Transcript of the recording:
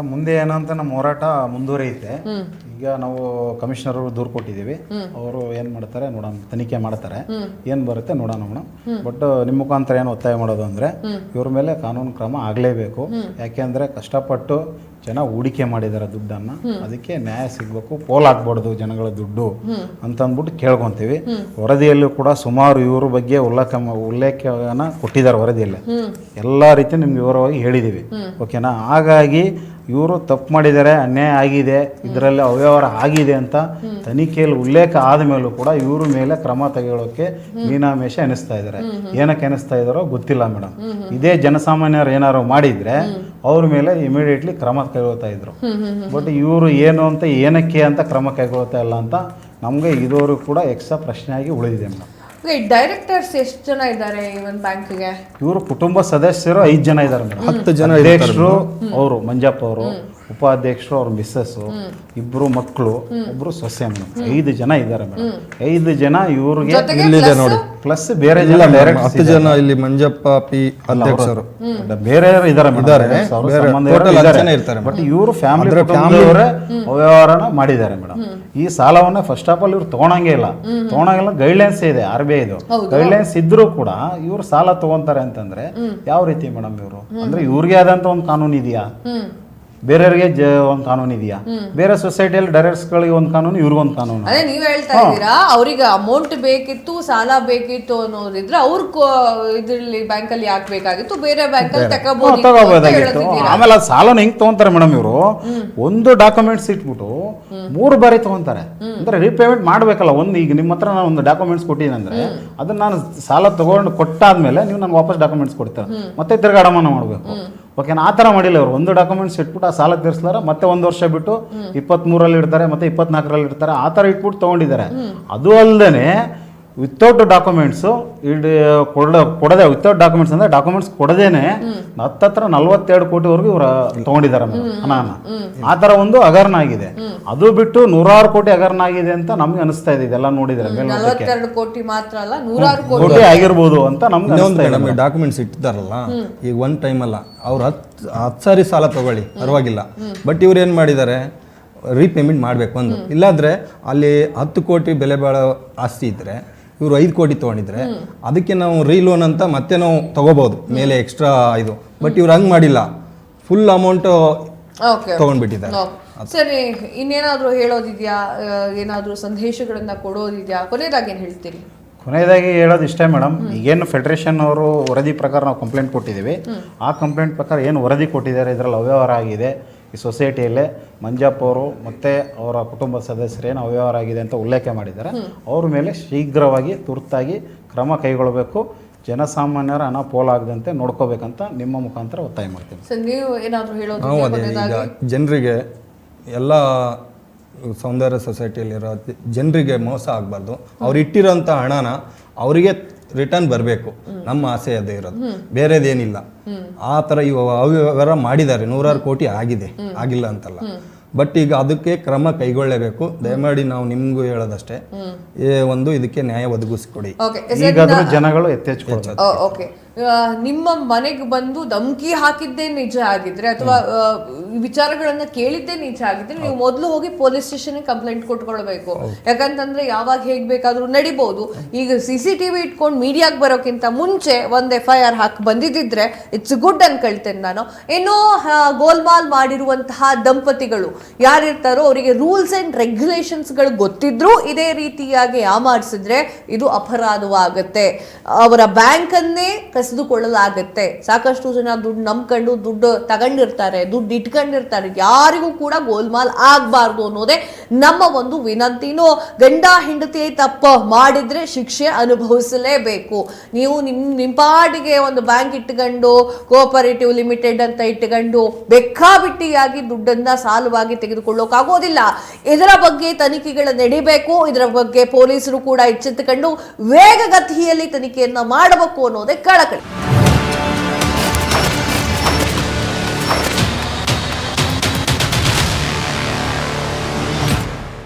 Madam ಮುಂದೆ ಏನಂತ ನಮ್ಮ ಹೋರಾಟ ಮುಂದುವರಿಯುತ್ತೆ. ಈಗ ನಾವು ಕಮಿಷನರ್ ದೂರು ಕೊಟ್ಟಿದ್ದೀವಿ, ಅವರು ಏನು ಮಾಡ್ತಾರೆ ನೋಡೋಣ, ತನಿಖೆ ಮಾಡ್ತಾರೆ, ಏನು ಬರುತ್ತೆ ನೋಡೋಣ ಮೇಡಮ್. ಬಟ್ ನಿಮ್ಮ ಮುಖಾಂತರ ಏನು ಒತ್ತಾಯ ಮಾಡೋದು ಅಂದರೆ ಇವ್ರ ಮೇಲೆ ಕಾನೂನು ಕ್ರಮ ಆಗಲೇಬೇಕು. ಯಾಕೆಂದರೆ ಕಷ್ಟಪಟ್ಟು ಜನ ಹೂಡಿಕೆ ಮಾಡಿದ್ದಾರೆ ದುಡ್ಡನ್ನು, ಅದಕ್ಕೆ ನ್ಯಾಯ ಸಿಗಬೇಕು, ಪೋಲ್ ಹಾಕ್ಬಾರ್ದು ಜನಗಳ ದುಡ್ಡು ಅಂತಂದ್ಬಿಟ್ಟು ಕೇಳ್ಕೊತೀವಿ. ವರದಿಯಲ್ಲೂ ಕೂಡ ಸುಮಾರು ಇವ್ರ ಬಗ್ಗೆ ಉಲ್ಲೇಖನ ಕೊಟ್ಟಿದ್ದಾರೆ ವರದಿಯಲ್ಲಿ, ಎಲ್ಲ ರೀತಿ ನಿಮ್ಗೆ ವಿವರವಾಗಿ ಹೇಳಿದ್ದೀವಿ, ಓಕೆನಾ. ಹಾಗಾಗಿ ಇವರು ತಪ್ಪು ಮಾಡಿದ್ದಾರೆ, ಅನ್ಯಾಯ ಆಗಿದೆ, ಇದರಲ್ಲಿ ಅವ್ಯವಹಾರ ಆಗಿದೆ ಅಂತ ತನಿಖೆಯಲ್ಲಿ ಉಲ್ಲೇಖ ಆದ ಮೇಲೂ ಕೂಡ ಇವ್ರ ಮೇಲೆ ಕ್ರಮ ತೆಗೆಯೋಕ್ಕೆ ಮೀನಾಮೇಷ ಎನಿಸ್ತಾ ಇದ್ದಾರೆ. ಏನಕ್ಕೆ ಎನಿಸ್ತಾ ಇದ್ದಾರೋ ಗೊತ್ತಿಲ್ಲ ಮೇಡಮ್. ಇದೇ ಜನಸಾಮಾನ್ಯರು ಏನಾದ್ರು ಮಾಡಿದರೆ ಅವ್ರ ಮೇಲೆ ಇಮಿಡಿಯೇಟ್ಲಿ ಕ್ರಮ ಕೈಗೊಳ್ತಾ ಇದ್ರು. ಬಟ್ ಇವರು ಏನು ಅಂತ ಏನಕ್ಕೆ ಅಂತ ಕ್ರಮ ಕೈಗೊಳ್ತಾ ಇಲ್ಲ ಅಂತ ನಮಗೆ ಇದುವರೆಗೂ ಕೂಡ ಎಕ್ಸ್ಟ್ರಾ ಪ್ರಶ್ನೆಯಾಗಿ ಉಳಿದಿದೆ ಮೇಡಮ್. ಡೈರೆಕ್ಟರ್ಸ್ ಎಷ್ಟು ಜನ ಇದ್ದಾರೆ ಈ ಒಂದು ಬ್ಯಾಂಕ್ಗೆ? ಇವರು ಕುಟುಂಬ ಸದಸ್ಯರು 5 ಜನ ಇದ್ದಾರೆ ಮೇಡಮ್. 10 ಜನ ಅಧ್ಯಕ್ಷರು ಅವರು ಮಂಜಪ್ಪ ಅವರು, ಉಪಾಧ್ಯಕ್ಷರು ಅವ್ರ ಮಿಸ್ಸಸ್ಸು, 2 ಮಕ್ಕಳು, 1 ಸೊಸೆ ಮೇಡಮ್. 5 ಜನ ಇದ್ದಾರೆ ಮೇಡಮ್. 5 ಜನ ಇವ್ರಿಗೆ ಇಲ್ಲಿದೆ ನೋಡಿ, ಪ್ಲಸ್ ಬೇರೆ ಜನ 10 ಜನ ಇಲ್ಲಿ ಮಂಜಪ್ಪ ಪಿ ಅಧ್ಯಕ್ಷರು ಬೇರೆ ಇದ್ದಾರೆ ಬಟ್ ಇವರು ಫ್ಯಾಮಿಲಿ ಅವ್ಯವಹಾರನ ಮಾಡಿದ್ದಾರೆ ಮೇಡಮ್. ಈ ಸಾಲವನ್ನ ಫಸ್ಟ್ ಆಫ್ ಆಲ್ ಇವ್ರು ತಗೊಳಂಗೇ ಇಲ್ಲ ಗೈಡ್ಲೈನ್ಸ್ ಇದೆ RBI ಗೈಡ್ಲೈನ್ಸ್ ಇದ್ರೂ ಕೂಡ ಇವ್ರು ಸಾಲ ತಗೊಂತಾರೆ ಅಂತಂದ್ರೆ ಯಾವ ರೀತಿ ಮೇಡಮ್? ಇವರು ಅಂದ್ರೆ ಇವ್ರಿಗೆ ಆದಂತ ಒಂದು ಕಾನೂನು ಇದೆಯಾ? ಬೇರೆಯವರಿಗೆ ಒಂದು ಕಾನೂನು ಇದೆಯಾ? ಬೇರೆ ಸೊಸೈಟಿಯಲ್ಲಿ ಡೈರೆಕ್ಟರ್ಸ್ಗಳಿಗೆ ಒಂದು ಕಾನೂನು, ಇವ್ರಿಗೊಂದು ಕಾನೂನು. ಅದೇ ನೀವ್ ಹೇಳ್ತಾ ಇದ್ದೀರಾ, ಅವ್ರಿಗೆ ಅಮೌಂಟ್ ಬೇಕಿತ್ತು, ಸಾಲ ಬೇಕಿತ್ತು ಅನ್ನೋದಿದ್ರೆ ಅವ್ರ ಇದ್ರಲ್ಲಿ ಬ್ಯಾಂಕ್ ಅಲ್ಲಿ ಯಾಕೆ ಬೇಕಾಗಿತ್ತು, ಬೇರೆ ಬ್ಯಾಂಕ್ ಅಲ್ಲಿ ತಗೋಬೋದಾಗಿತ್ತು. ಆಮೇಲೆ ಅದು ಸಾಲನ ಹೆಂಗ್ ತಗೊಂತಾರೆ ಮೇಡಮ್? ಇವರು ಒಂದು ಡಾಕ್ಯುಮೆಂಟ್ಸ್ ಇಟ್ಬಿಟ್ಟು 3 ಬಾರಿ ತಗೊಂತಾರೆ. ಅಂದ್ರೆ ರೀಪೇಮೆಂಟ್ ಮಾಡ್ಬೇಕಲ್ಲ. ಈಗ ನಿಮ್ಮ ಹತ್ರ ನಾನು ಒಂದು ಡಾಕ್ಯುಮೆಂಟ್ಸ್ ಕೊಟ್ಟಿದ್ದೀನಿ ಅಂದ್ರೆ ಅದನ್ನ ನಾನು ಸಾಲ ತಗೊಂಡು ಕೊಟ್ಟಾದ್ಮೇಲೆ ನೀವು ನನ್ಗೆ ವಾಪಸ್ ಡಾಕ್ಯುಮೆಂಟ್ಸ್ ಕೊಡ್ತಾರೆ, ಮತ್ತೆ ತಿರ್ಗಾ ಅಡಮಾನ ಮಾಡಬೇಕು, ಓಕೆನಾ. ಆ ಥರ ಮಾಡಿಲ್ಲ ಇವರು. ಒಂದು ಡಾಕ್ಯುಮೆಂಟ್ಸ್ ಇಟ್ಬಿಟ್ಟು ಆ ಸಾಲ ತೀರಿಸ್ಲಾರ ಮತ್ತೆ 1 ವರ್ಷ ಬಿಟ್ಟು 23ರಲ್ಲಿ ಇಡ್ತಾರೆ, ಮತ್ತೆ 24ರಲ್ಲಿ ಇಡ್ತಾರೆ, ಆ ಥರ ಇಟ್ಬಿಟ್ಟು ತೊಗೊಂಡಿದ್ದಾರೆ. ಅದು ಅಲ್ಲದೆ ವಿತೌಟ್ ಡಾಕ್ಯುಮೆಂಟ್ಸು ಕೊಡದೆ, ವಿತೌಟ್ ಡಾಕ್ಯುಮೆಂಟ್ಸ್ ಅಂದರೆ ಡಾಕ್ಯುಮೆಂಟ್ಸ್ ಕೊಡದೇನೆ 42 ಕೋಟಿವರೆಗೂ ಇವರು ತೊಗೊಂಡಿದ್ದಾರೆ ಹಣನ. ಆ ಥರ ಒಂದು ಹಗರಣ ಆಗಿದೆ. ಅದು ಬಿಟ್ಟು 100 ಕೋಟಿ ಹಗರಣ ಆಗಿದೆ ಅಂತ ನಮ್ಗೆ ಅನಿಸ್ತಾ ಇದೆ. ಇದೆಲ್ಲ ನೋಡಿದ್ರೆ 42 ಕೋಟಿ ಮಾತ್ರ ಅಲ್ಲ, 100 ಕೋಟಿ ಆಗಿರ್ಬೋದು ಅಂತ ನಮ್ಗೆ. ಡಾಕ್ಯುಮೆಂಟ್ಸ್ ಇಟ್ಟಿದಾರಲ್ಲ, ಈಗ ಒನ್ ಟೈಮ್ ಅಲ್ಲ, ಅವ್ರು 10 ಸಾರಿ ಸಾಲ ತಗೊಳ್ಳಿ ಪರವಾಗಿಲ್ಲ. ಬಟ್ ಇವ್ರು ಏನು ಮಾಡಿದ್ದಾರೆ, ರೀಪೇಮೆಂಟ್ ಮಾಡಬೇಕು ಒಂದು. ಇಲ್ಲಾಂದರೆ ಅಲ್ಲಿ 10 ಕೋಟಿ ಬೆಲೆ ಬಾಳೋ ಆಸ್ತಿ ಇದ್ದರೆ ಇವರು 5 ಕೋಟಿ ತೊಗೊಂಡಿದ್ರೆ ಅದಕ್ಕೆ ನಾವು ರೀಲೋನ್ ಅಂತ ಮತ್ತೆ ನಾವು ತಗೋಬಹುದು ಮೇಲೆ ಎಕ್ಸ್ಟ್ರಾ ಇದು. ಬಟ್ ಇವ್ರು ಹಂಗೆ ಮಾಡಿಲ್ಲ, ಫುಲ್ ಅಮೌಂಟ್ ತಗೊಂಡ್ಬಿಟ್ಟಿದ್ದಾರೆ. ಸರಿ, ಇನ್ನೇನಾದ್ರೂ ಹೇಳೋದಿದ್ಯಾ? ಏನಾದ್ರೂ ಸಂದೇಶಗಳನ್ನ ಕೊಡೋದಿದ್ಯಾ? ಕೊನೆಯದಾಗಿ ಏನು ಹೇಳ್ತೀರಿ? ಕೊನೆಯದಾಗಿ ಹೇಳೋದು ಇಷ್ಟೇ ಮೇಡಮ್. ಈಗೇನು ಫೆಡರೇಷನ್ ಅವರು ವರದಿ ಪ್ರಕಾರ ನಾವು ಕಂಪ್ಲೇಂಟ್ ಕೊಟ್ಟಿದ್ದೀವಿ. ಆ ಕಂಪ್ಲೇಂಟ್ ಪ್ರಕಾರ ಏನು ವರದಿ ಕೊಟ್ಟಿದ್ದಾರೆ, ಇದರಲ್ಲಿ ಅವ್ಯವಹಾರ ಆಗಿದೆ ಈ ಸೊಸೈಟಿಯಲ್ಲೇ, ಮಂಜಪ್ಪ ಅವರು ಮತ್ತು ಅವರ ಕುಟುಂಬ ಸದಸ್ಯರೇನು ಅವ್ಯವಹಾರ ಆಗಿದೆ ಅಂತ ಉಲ್ಲೇಖ ಮಾಡಿದ್ದಾರೆ. ಅವ್ರ ಮೇಲೆ ಶೀಘ್ರವಾಗಿ ತುರ್ತಾಗಿ ಕ್ರಮ ಕೈಗೊಳ್ಳಬೇಕು. ಜನಸಾಮಾನ್ಯರ ಹಣ ಪೋಲಾಗದಂತೆ ನೋಡ್ಕೋಬೇಕಂತ ನಿಮ್ಮ ಮುಖಾಂತರ ಒತ್ತಾಯ ಮಾಡ್ತೀವಿ. ನೀವು ಏನಾದರೂ ಹೇಳೋದು? ಈಗ ಜನರಿಗೆ ಎಲ್ಲ ಸೌಂದರ್ಯ ಸೊಸೈಟಿಯಲ್ಲಿರೋ ಜನರಿಗೆ ಮೋಸ ಆಗಬಾರ್ದು. ಅವ್ರು ಇಟ್ಟಿರೋಂಥ ಹಣನ ಅವರಿಗೆ ರಿಟರ್ನ್ ಬರಬೇಕು, ನಮ್ಮ ಆಸೆ ಅದೇ ಇರೋದು, ಬೇರೆದೇನಿಲ್ಲ. ಆ ಥರ ಅವ್ಯವಹಾರ ಮಾಡಿದ್ದಾರೆ, 100 ಕೋಟಿ ಆಗಿದೆ, ಆಗಿಲ್ಲ ಅಂತಲ್ಲ. ಬಟ್ ಈಗ ಅದಕ್ಕೆ ಕ್ರಮ ಕೈಗೊಳ್ಳಲೇಬೇಕು. ದಯಮಾಡಿ ನಾವು ನಿಮಗೂ ಹೇಳೋದಷ್ಟೇ, ಒಂದು ಇದಕ್ಕೆ ನ್ಯಾಯ ಒದಗಿಸ್ಕೊಡಿ. ಜನಗಳು ಎತ್ತೆಚ್ಚಿಕೊಳ್ಳಬೇಕು. ಓಕೆ, ನಿಮ್ಮ ಮನೆಗೆ ಬಂದು ಧಮಕಿ ಹಾಕಿದ್ದೇ ನಿಜ ಆಗಿದ್ರೆ ಅಥವಾ ವಿಚಾರಗಳನ್ನ ಕೇಳಿದ್ದೇ ನಿಜ ಆಗಿದ್ರೆ ನೀವು ಮೊದಲು ಹೋಗಿ ಪೊಲೀಸ್ ಸ್ಟೇಷನ್ ಕಂಪ್ಲೇಂಟ್ ಕೊಟ್ಕೊಳ್ಬೇಕು. ಯಾಕಂತಂದ್ರೆ ಯಾವಾಗ ಹೇಗ್ ಬೇಕಾದ್ರೂ ನಡಿಬಹುದು. ಈಗ CCTV ಇಟ್ಕೊಂಡು ಮೀಡಿಯಾಗೆ ಬರೋಕ್ಕಿಂತ ಮುಂಚೆ ಒಂದು FIR ಹಾಕಿ ಬಂದಿದ್ದಿದ್ರೆ ಇಟ್ಸ್ ಗುಡ್ ಅನ್ಕೊಳ್ತೇನೆ ನಾನು. ಏನೋ ಗೋಲ್ಮಾಲ್ ಮಾಡಿರುವಂತಹ ದಂಪತಿಗಳು ಯಾರಿರ್ತಾರೋ ಅವರಿಗೆ ರೂಲ್ಸ್ ಅಂಡ್ ರೆಗ್ಯುಲೇಷನ್ಸ್ಗಳು ಗೊತ್ತಿದ್ರು ಇದೇ ರೀತಿಯಾಗಿ ಯಾಮಾರಿಸಿದ್ರೆ ಇದು ಅಪರಾಧವಾಗುತ್ತೆ. ಅವರ ಬ್ಯಾಂಕ್ ಅನ್ನೇ ಕಸಿದುಕೊಳ್ಳಲಾಗುತ್ತೆ. ಸಾಕಷ್ಟು ಜನ ದುಡ್ಡು ನಂಬ್ಕೊಂಡು ದುಡ್ಡು ತಗೊಂಡಿರ್ತಾರೆ, ದುಡ್ಡು ಇಟ್ಕೊಂಡಿರ್ತಾರೆ. ಯಾರಿಗೂ ಕೂಡ ಗೋಲ್ಮಾಲ್ ಆಗಬಾರ್ದು ಅನ್ನೋದೇ ನಮ್ಮ ಒಂದು ವಿನಂತಿನೂ. ಗಂಡ ಹೆಂಡತಿ ತಪ್ಪು ಮಾಡಿದ್ರೆ ಶಿಕ್ಷೆ ಅನುಭವಿಸಲೇಬೇಕು. ನೀವು ನಿಮ್ಮ ಪಾಡಿಗೆ ಒಂದು ಬ್ಯಾಂಕ್ ಇಟ್ಕೊಂಡು ಕೋಆಪರೇಟಿವ್ ಲಿಮಿಟೆಡ್ ಅಂತ ಇಟ್ಕೊಂಡು ಬೆಕ್ಕಾಬಿಟ್ಟಿಯಾಗಿ ದುಡ್ಡನ್ನ ಸಾಲವಾಗಿ ತೆಗೆದುಕೊಳ್ಳೋಕಾಗೋದಿಲ್ಲ. ಇದರ ಬಗ್ಗೆ ತನಿಖೆಗಳು ನಡೀಬೇಕು. ಇದರ ಬಗ್ಗೆ ಪೊಲೀಸರು ಕೂಡ ಎಚ್ಚೆತ್ತುಕೊಂಡು ವೇಗಗತಿಯಲ್ಲಿ ತನಿಖೆಯನ್ನ ಮಾಡಬೇಕು ಅನ್ನೋದೇ ಕಳಕಳಿ.